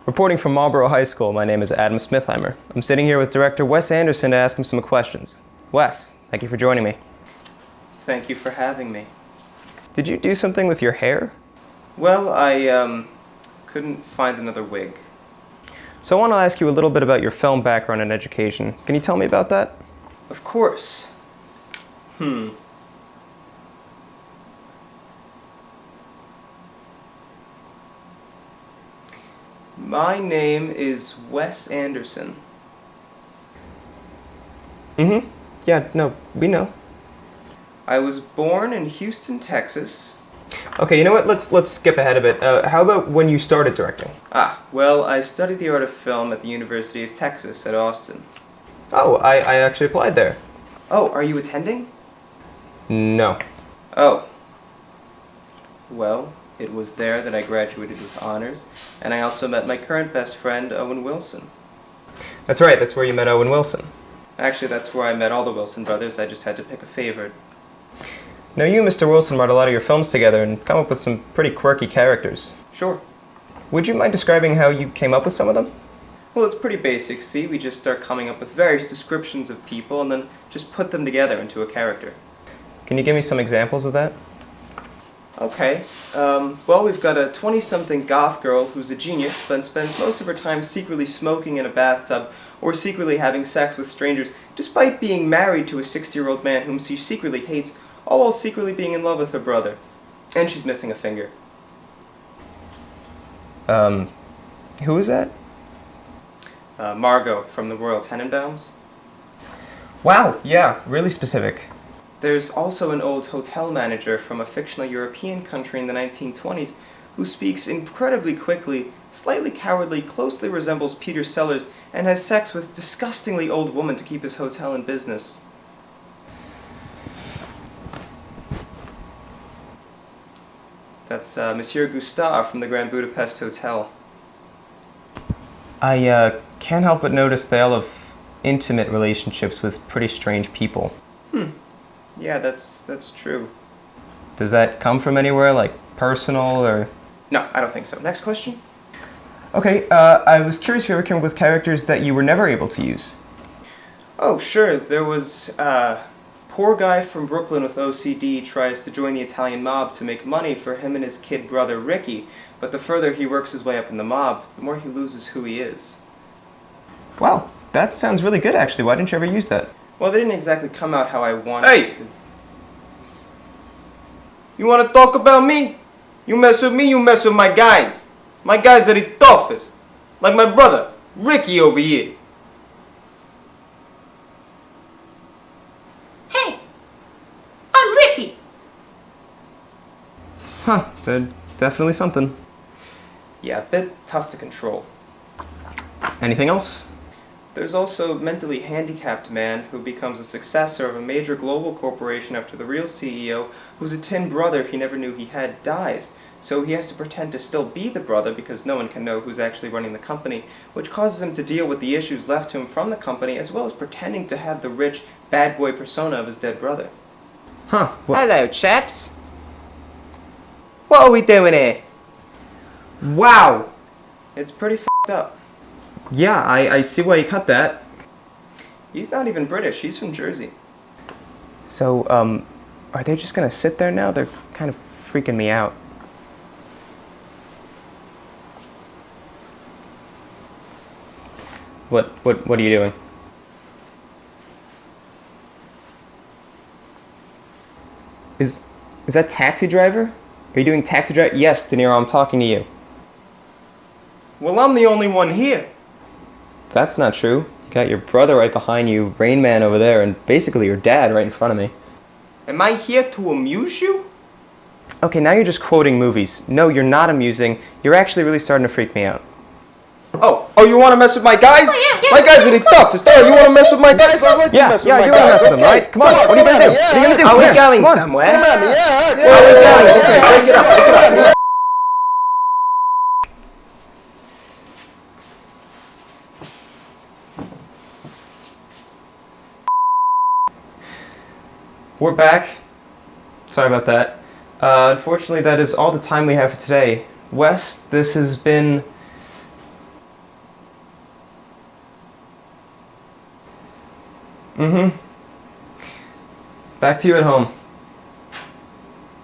Reporting from Marlboro High School, my name is Adam Smithheimer. I'm sitting here with director Wes Anderson to ask him some questions. Wes, thank you for joining me. Thank you for having me. Did you do something with your hair? Well, I couldn't find another wig. So I want to ask you a little bit about your film background and education. Can you tell me about that? Of course. My name is Wes Anderson. Yeah, no, we know. I was born in Houston, Texas. Okay, you know what? Let's skip ahead a bit. How about when you started directing? Well, I studied the art of film at the University of Texas at Austin. Oh, I actually applied there. Oh, are you attending? No. Oh. Well, it was there that I graduated with honors, and I also met my current best friend, Owen Wilson. That's right, that's where you met Owen Wilson. Actually, that's where I met all the Wilson brothers. I just had to pick a favorite. Now you and Mr. Wilson wrote a lot of your films together and come up with some pretty quirky characters. Sure. Would you mind describing how you came up with some of them? Well, it's pretty basic. See, we just start coming up with various descriptions of people and then just put them together into a character. Can you give me some examples of that? Okay. Well, we've got a 20-something goth girl who's a genius, but spends most of her time secretly smoking in a bathtub or secretly having sex with strangers, despite being married to a 60-year-old man whom she secretly hates, all while secretly being in love with her brother. And she's missing a finger. Who is that? Margot from the Royal Tenenbaums. Wow, yeah, really specific. There's also an old hotel manager from a fictional European country in the 1920s who speaks incredibly quickly, slightly cowardly, closely resembles Peter Sellers, and has sex with disgustingly old woman to keep his hotel in business. That's Monsieur Gustave from the Grand Budapest Hotel. I can't help but notice they all have intimate relationships with pretty strange people. Yeah, that's true. Does that come from anywhere, like personal or...? No, I don't think so. Next question? Okay, I was curious if you ever came up with characters that you were never able to use. Oh, sure. There was poor guy from Brooklyn with OCD tries to join the Italian mob to make money for him and his kid brother Ricky, but the further he works his way up in the mob, the more he loses who he is. Wow, that sounds really good actually. Why didn't you ever use that? Well, they didn't exactly come out how I wanted Hey! to. You wanna talk about me? You mess with me, you mess with my guys. My guys are the toughest. Like my brother, Ricky over here. Hey, I'm Ricky. Huh, they're definitely something. Yeah, a bit tough to control. Anything else? There's also a mentally handicapped man who becomes a successor of a major global corporation after the real CEO, whose a twin brother he never knew he had dies. So he has to pretend to still be the brother because no one can know who's actually running the company, which causes him to deal with the issues left to him from the company, as well as pretending to have the rich, bad boy persona of his dead brother. Huh, Hello, chaps. What are we doing here? wow! It's pretty f***ed up. Yeah, I see why you cut that. He's not even British, he's from Jersey. So, are they just gonna sit there now? They're kind of freaking me out. What are you doing? Is that Taxi Driver? Are you doing Taxi Driver? Yes, De Niro, I'm talking to you. Well, I'm the only one here. That's not true. You got your brother right behind you, Rain Man over there, and basically your dad right in front of me. Am I here to amuse you? Okay, now you're just quoting movies. No, you're not amusing. You're actually really starting to freak me out. Oh, you wanna mess with my guys? yeah, My guys are the toughest. Oh, you wanna mess with my guys? I'll let you mess with my you're guys. gonna mess with them, Okay. right? Come on, what are you gonna do? Yeah, What are you gonna do? Are Come we here, going come on. somewhere? Come on. Yeah, okay. Are we going? Okay, break it up. We're back. Sorry about that. Unfortunately, that is all the time we have for today. Wes, this has been Mm-hmm. Back to you at home.